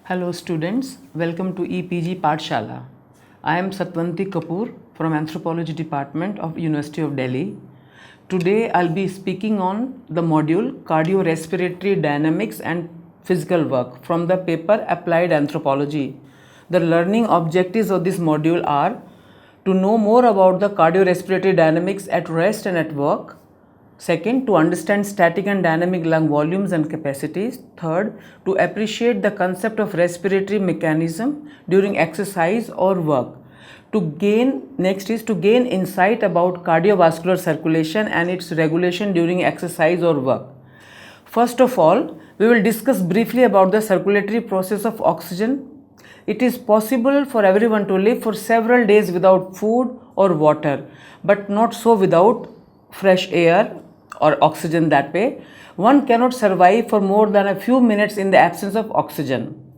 Hello students, welcome to EPG Pathshala. I am Satwanti Kapoor from Anthropology Department of University of Delhi. Today I'll be speaking on the module Cardiorespiratory Dynamics and Physical Work from the paper Applied Anthropology. The learning objectives of this module are to know more about the cardiorespiratory dynamics at rest and at work. Second, to understand static and dynamic lung volumes and capacities. Third, to appreciate the concept of respiratory mechanism during exercise or work. Next is to gain insight about cardiovascular circulation and its regulation during exercise or work. First of all, we will discuss briefly about the circulatory process of oxygen. It is possible for everyone to live for several days without food or water, but not so without fresh air or oxygen. That way, one cannot survive for more than a few minutes in the absence of oxygen.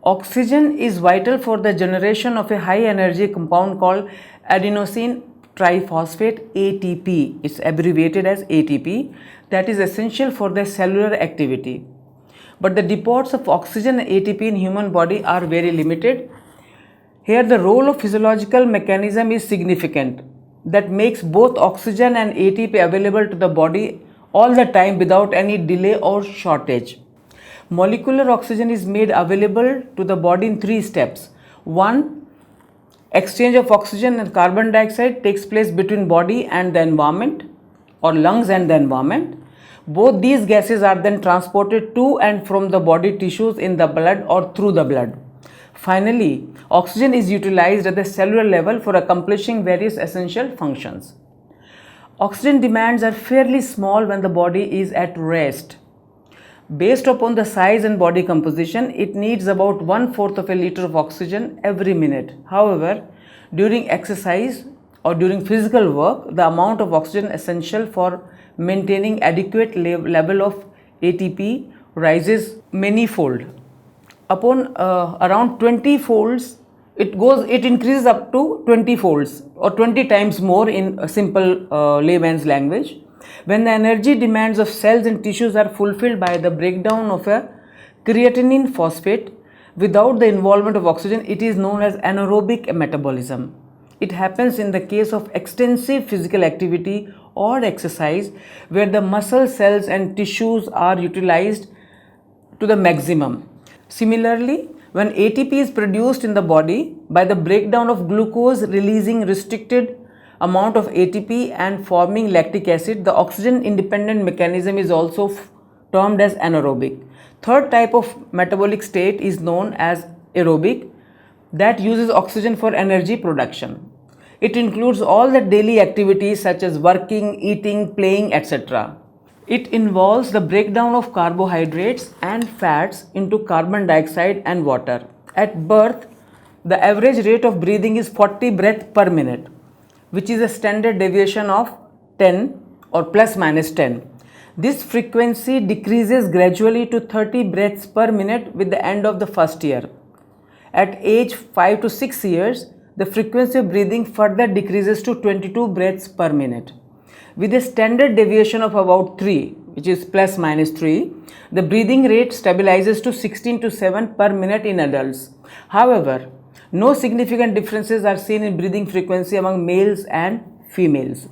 Oxygen is vital for the generation of a high energy compound called adenosine triphosphate ATP. It's abbreviated as ATP, that is essential for the cellular activity. But the deposits of oxygen and ATP in human body are very limited. Here the role of physiological mechanism is significant, that makes both oxygen and ATP available to the body all the time without any delay or shortage. Molecular oxygen is made available to the body in three steps. One, exchange of oxygen and carbon dioxide takes place between body and the environment, or lungs and the environment. Both these gases are then transported to and from the body tissues in the blood or through the blood. Finally, oxygen is utilized at the cellular level for accomplishing various essential functions. Oxygen demands are fairly small when the body is at rest. Based upon the size and body composition, it needs about 1/4 of a liter of oxygen every minute. However, during exercise or during physical work, the amount of oxygen essential for maintaining adequate level of ATP rises many-fold. Upon around 20 folds, it increases up to 20 folds or 20 times more in a simple layman's language. When the energy demands of cells and tissues are fulfilled by the breakdown of a creatinine phosphate without the involvement of oxygen, it is known as anaerobic metabolism. It happens in the case of extensive physical activity or exercise where the muscle cells and tissues are utilized to the maximum. Similarly, when ATP is produced in the body by the breakdown of glucose releasing restricted amount of ATP and forming lactic acid, the oxygen independent mechanism is also termed as anaerobic. Third type of metabolic state is known as aerobic, that uses oxygen for energy production. It includes all the daily activities such as working, eating, playing, etc. It involves the breakdown of carbohydrates and fats into carbon dioxide and water. At birth, the average rate of breathing is 40 breaths per minute, which is a standard deviation of 10 or plus minus 10. This frequency decreases gradually to 30 breaths per minute with the end of the first year. At age 5 to 6 years, the frequency of breathing further decreases to 22 breaths per minute. With a standard deviation of about 3, which is plus minus 3, the breathing rate stabilizes to 16 to 7 per minute in adults. However, no significant differences are seen in breathing frequency among males and females.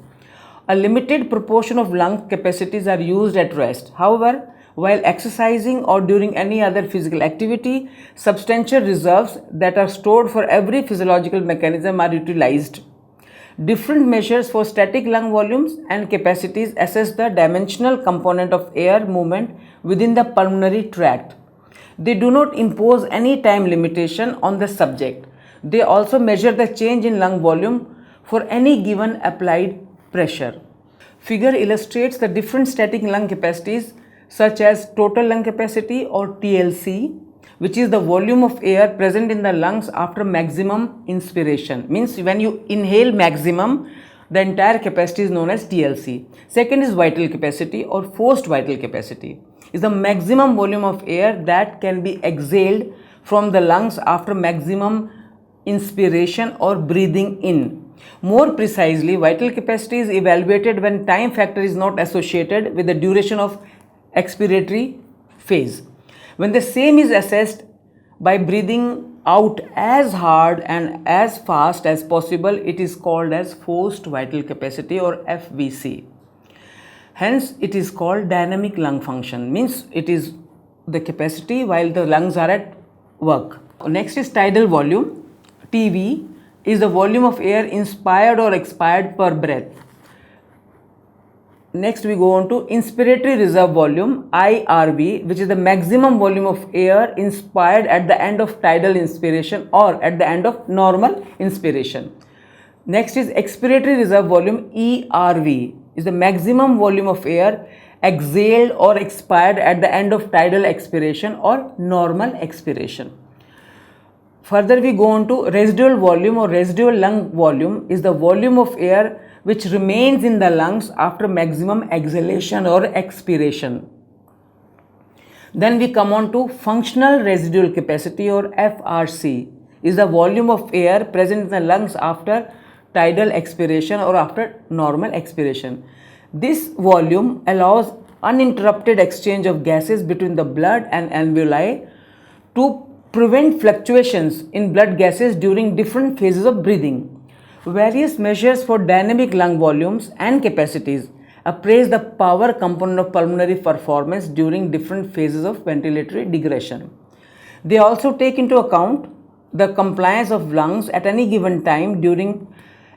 A limited proportion of lung capacities are used at rest. However, while exercising or during any other physical activity, substantial reserves that are stored for every physiological mechanism are utilized. Different measures for static lung volumes and capacities assess the dimensional component of air movement within the pulmonary tract. They do not impose any time limitation on the subject. They also measure the change in lung volume for any given applied pressure. Figure illustrates the different static lung capacities such as total lung capacity or TLC, which is the volume of air present in the lungs after maximum inspiration. Means when you inhale maximum, the entire capacity is known as TLC. Second is vital capacity or forced vital capacity. Is the maximum volume of air that can be exhaled from the lungs after maximum inspiration or breathing in. More precisely, vital capacity is evaluated when time factor is not associated with the duration of expiratory phase. When the same is assessed by breathing out as hard and as fast as possible. It is called as forced vital capacity or FVC. Hence, it is called dynamic lung function, means it is the capacity while the lungs are at work. Next is tidal volume. TV is the volume of air inspired or expired per breath. Next we go on to inspiratory reserve volume, IRV, which is the maximum volume of air inspired at the end of tidal inspiration or at the end of normal inspiration. Next is expiratory reserve volume, ERV, is the maximum volume of air exhaled or expired at the end of tidal expiration or normal expiration. Further we go on to residual volume or residual lung volume, is the volume of air which remains in the lungs after maximum exhalation or expiration. Then we come on to functional residual capacity or FRC, is the volume of air present in the lungs after tidal expiration or after normal expiration. This volume allows uninterrupted exchange of gases between the blood and alveoli to prevent fluctuations in blood gases during different phases of breathing. Various measures for dynamic lung volumes and capacities appraise the power component of pulmonary performance during different phases of ventilatory degradation. They also take into account the compliance of lungs at any given time during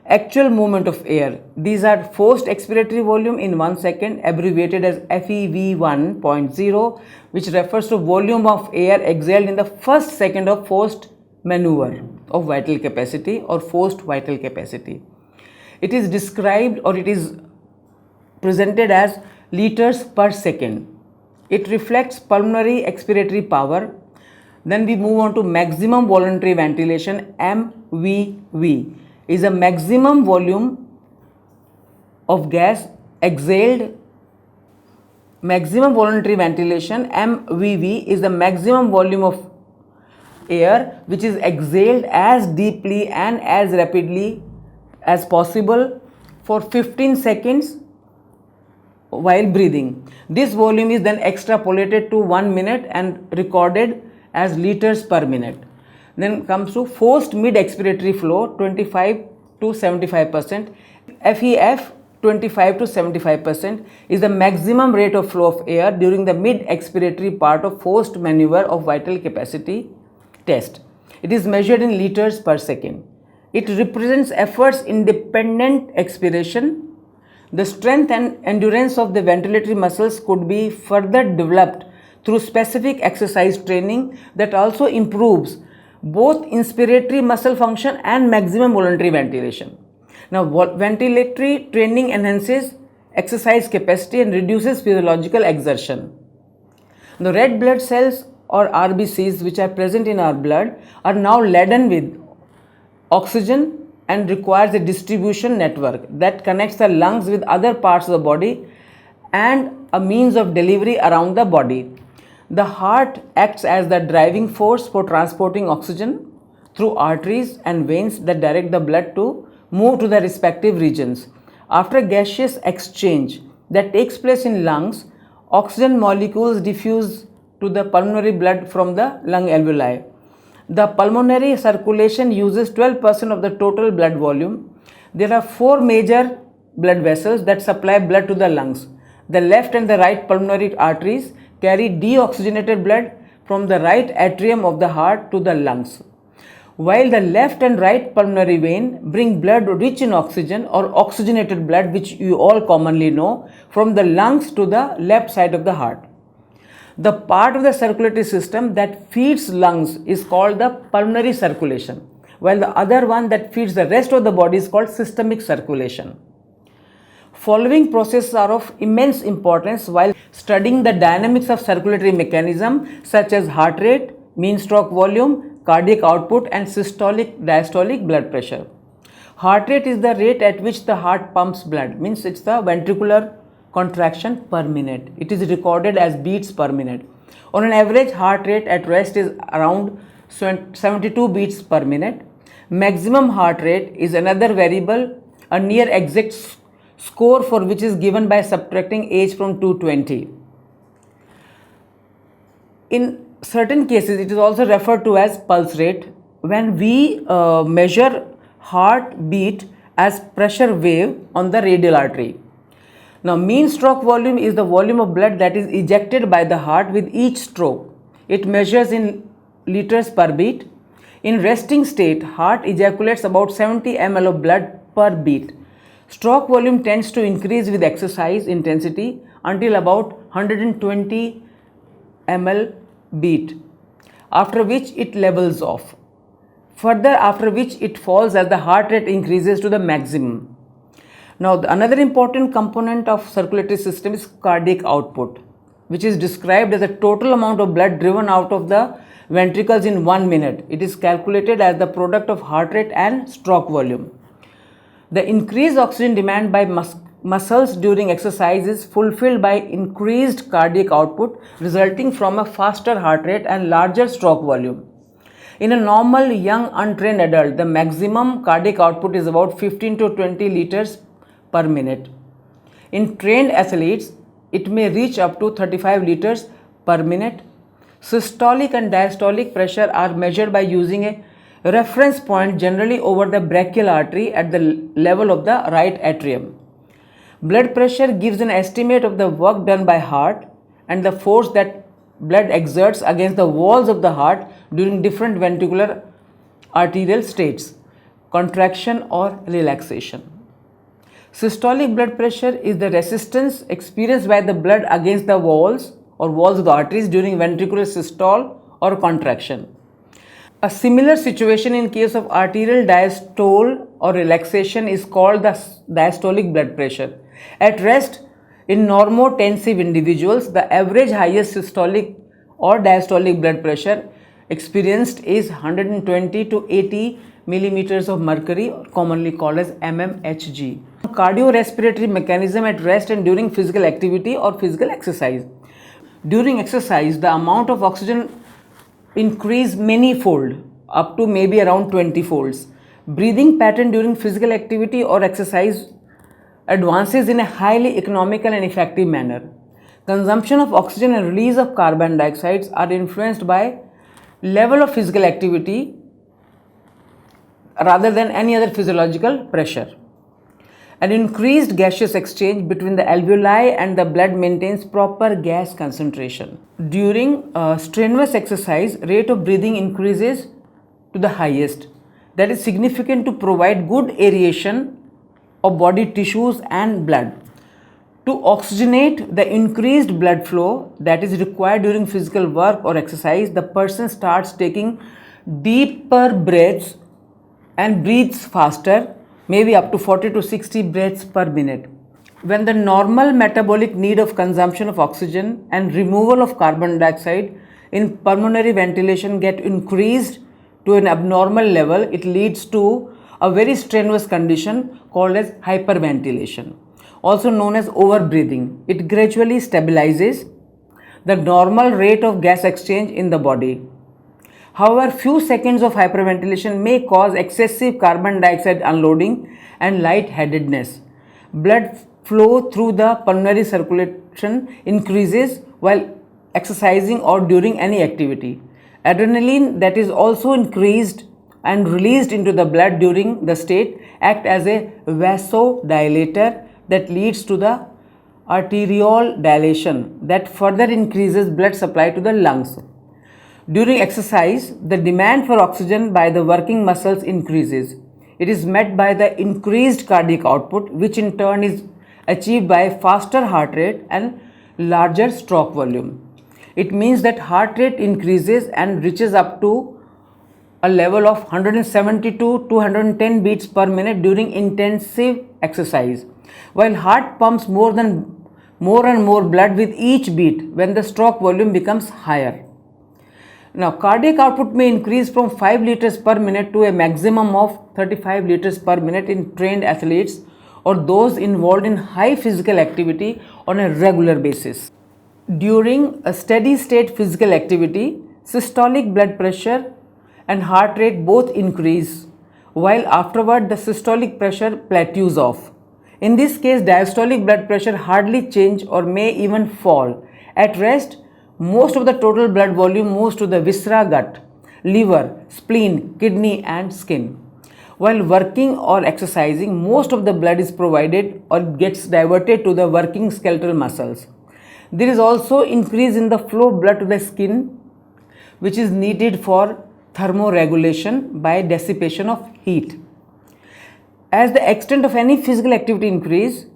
actual movement of air. These are forced expiratory volume in 1 second, abbreviated as FEV 1.0, which refers to volume of air exhaled in the first second of forced maneuver of vital capacity or forced vital capacity. It is described or it is presented as liters per second. It reflects pulmonary expiratory power. Then we move on to maximum voluntary ventilation, MVV, is a maximum volume of gas exhaled. Maximum voluntary ventilation, MVV, is the maximum volume of air which is exhaled as deeply and as rapidly as possible for 15 seconds while breathing. This volume is then extrapolated to 1 minute and recorded as liters per minute. Then comes to forced mid expiratory flow, 25 to 75%. FEF 25 to 75% is the maximum rate of flow of air during the mid expiratory part of forced maneuver of vital capacity test. It is measured in liters per second. It represents efforts independent expiration. The strength and endurance of the ventilatory muscles could be further developed through specific exercise training that also improves both inspiratory muscle function and maximum voluntary ventilation. Now, ventilatory training enhances exercise capacity and reduces physiological exertion. The red blood cells or RBCs which are present in our blood are now laden with oxygen and requires a distribution network that connects the lungs with other parts of the body and a means of delivery around the body. The heart acts as the driving force for transporting oxygen through arteries and veins that direct the blood to move to the respective regions. After gaseous exchange that takes place in lungs, oxygen molecules diffuse to the pulmonary blood from the lung alveoli. The pulmonary circulation uses 12% of the total blood volume. There are 4 major blood vessels that supply blood to the lungs. The left and the right pulmonary arteries carry deoxygenated blood from the right atrium of the heart to the lungs, while the left and right pulmonary vein bring blood rich in oxygen or oxygenated blood, which you all commonly know, from the lungs to the left side of the heart. The part of the circulatory system that feeds lungs is called the pulmonary circulation, while the other one that feeds the rest of the body is called systemic circulation. Following processes are of immense importance while studying the dynamics of circulatory mechanism such as heart rate, mean stroke volume, cardiac output and systolic diastolic blood pressure. Heart rate is the rate at which the heart pumps blood, means it's the ventricular contraction per minute. It is recorded as beats per minute. On an average, heart rate at rest is around 72 beats per minute. Maximum heart rate is another variable, a near exact score for which is given by subtracting age from 220. In certain cases it is also referred to as pulse rate. When we measure heartbeat as pressure wave on the radial artery. Now, mean stroke volume is the volume of blood that is ejected by the heart with each stroke. It measures in liters per beat. In resting state, heart ejaculates about 70 ml of blood per beat. Stroke volume tends to increase with exercise intensity until about 120 ml beat, after which it levels off. Further, after which it falls as the heart rate increases to the maximum. Now, another important component of circulatory system is cardiac output, which is described as the total amount of blood driven out of the ventricles in 1 minute. It is calculated as the product of heart rate and stroke volume. The increased oxygen demand by muscles during exercise is fulfilled by increased cardiac output resulting from a faster heart rate and larger stroke volume. In a normal young untrained adult, the maximum cardiac output is about 15 to 20 liters per minute. In trained athletes, it may reach up to 35 liters per minute. Systolic and diastolic pressure are measured by using a reference point generally over the brachial artery at the level of the right atrium. Blood pressure gives an estimate of the work done by heart and the force that blood exerts against the walls of the heart during different ventricular arterial states, contraction or relaxation. Systolic blood pressure is the resistance experienced by the blood against the walls or walls of the arteries during ventricular systole or contraction. A similar situation in case of arterial diastole or relaxation is called the diastolic blood pressure. At rest, in normotensive individuals, the average highest systolic or diastolic blood pressure experienced is 120 to 80 millimeters of mercury, commonly called as mmHg. Cardiorespiratory mechanism at rest and during physical activity or physical exercise. During exercise, the amount of oxygen increase many-fold, up to maybe around 20 folds. Breathing pattern during physical activity or exercise advances in a highly economical and effective manner. Consumption of oxygen and release of carbon dioxide are influenced by level of physical activity rather than any other physiological pressure. An increased gaseous exchange between the alveoli and the blood maintains proper gas concentration. During strenuous exercise, rate of breathing increases to the highest. That is significant to provide good aeration of body tissues and blood. To oxygenate the increased blood flow that is required during physical work or exercise, the person starts taking deeper breaths and breathes faster, maybe up to 40 to 60 breaths per minute. When the normal metabolic need of consumption of oxygen and removal of carbon dioxide in pulmonary ventilation get increased to an abnormal level, it leads to a very strenuous condition called as hyperventilation, also known as overbreathing. It gradually stabilizes the normal rate of gas exchange in the body. However, few seconds of hyperventilation may cause excessive carbon dioxide unloading and lightheadedness. Blood flow through the pulmonary circulation increases while exercising or during any activity. Adrenaline that is also increased and released into the blood during the state act as a vasodilator that leads to the arterial dilation that further increases blood supply to the lungs. During exercise, the demand for oxygen by the working muscles increases. It is met by the increased cardiac output, which in turn is achieved by a faster heart rate and larger stroke volume. It means that heart rate increases and reaches up to a level of 172 to 210 beats per minute during intensive exercise, while heart pumps more and more blood with each beat when the stroke volume becomes higher. Now, cardiac output may increase from 5 liters per minute to a maximum of 35 liters per minute in trained athletes or those involved in high physical activity on a regular basis. During a steady state physical activity, systolic blood pressure and heart rate both increase, while afterward the systolic pressure plateaus off. In this case, diastolic blood pressure hardly change or may even fall. At rest, most of the total blood volume moves to the viscera, gut, liver, spleen, kidney and skin. While working or exercising, most of the blood is provided or gets diverted to the working skeletal muscles. There is also increase in the flow of blood to the skin, which is needed for thermoregulation by dissipation of heat. As the extent of any physical activity increases,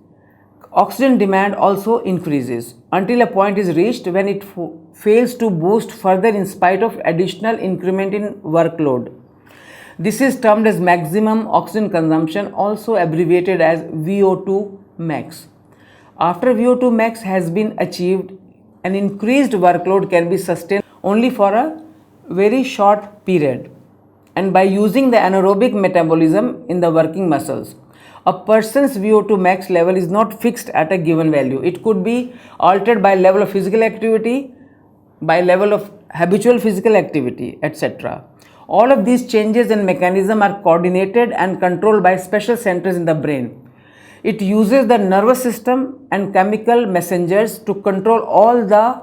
oxygen demand also increases until a point is reached when it fails to boost further in spite of additional increment in workload. This is termed as maximum oxygen consumption, also abbreviated as VO2 max. After VO2 max has been achieved, an increased workload can be sustained only for a very short period and by using the anaerobic metabolism in the working muscles. A person's VO2 max level is not fixed at a given value. It could be altered by level of physical activity, by level of habitual physical activity, etc. All of these changes and mechanism are coordinated and controlled by special centers in the brain. It uses the nervous system and chemical messengers to control all the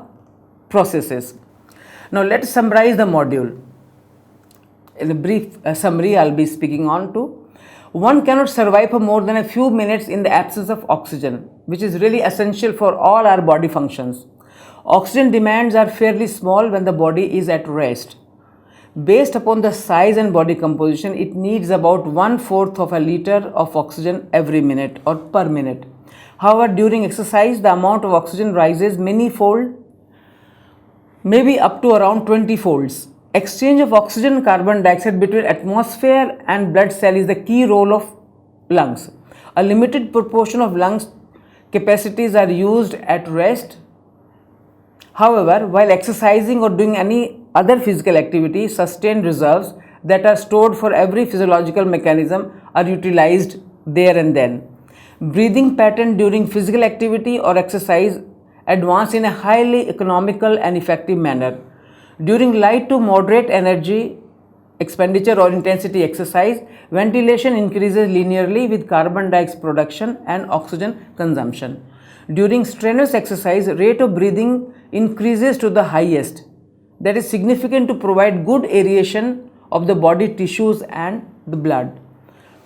processes. Now let's summarize the module. In a brief summary, I'll be speaking on to. One cannot survive for more than a few minutes in the absence of oxygen, which is really essential for all our body functions. Oxygen demands are fairly small when the body is at rest. Based upon the size and body composition, it needs about 1/4 of a liter of oxygen every minute or per minute. However, during exercise, the amount of oxygen rises many-fold, maybe up to around 20 folds. Exchange of oxygen and carbon dioxide between atmosphere and blood cell is the key role of lungs. A limited proportion of lungs capacities are used at rest. However, while exercising or doing any other physical activity, sustained reserves that are stored for every physiological mechanism are utilized there and then. Breathing pattern during physical activity or exercise advance in a highly economical and effective manner. During light to moderate energy expenditure or intensity exercise, ventilation increases linearly with carbon dioxide production and oxygen consumption. During strenuous exercise, rate of breathing increases to the highest. That is significant to provide good aeration of the body tissues and the blood.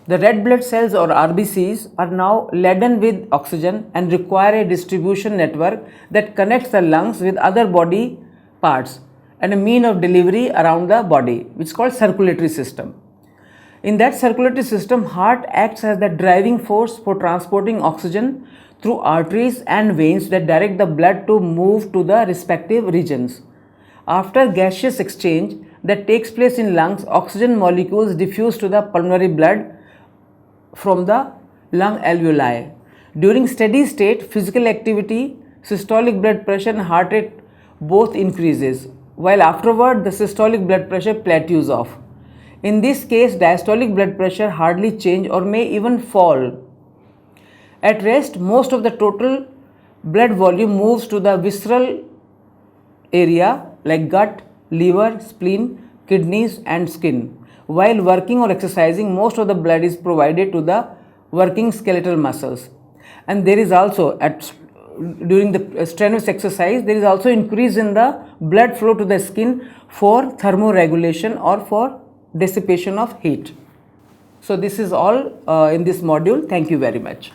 The red blood cells or RBCs are now laden with oxygen and require a distribution network that connects the lungs with other body parts and a mean of delivery around the body, which is called circulatory system. In that circulatory system, heart acts as the driving force for transporting oxygen through arteries and veins that direct the blood to move to the respective regions. After gaseous exchange that takes place in lungs, oxygen molecules diffuse to the pulmonary blood from the lung alveoli. During steady state physical activity, systolic blood pressure and heart rate both increases, while afterward the systolic blood pressure plateaus off. In this case, diastolic blood pressure hardly change or may even fall. At rest, most of the total blood volume moves to the visceral area like gut, liver, spleen, kidneys and skin. While working or exercising, most of the blood is provided to the working skeletal muscles. And there is also, during the strenuous exercise, there is also increase in the blood flow to the skin for thermoregulation or for dissipation of heat. So this is all in this module. Thank you very much.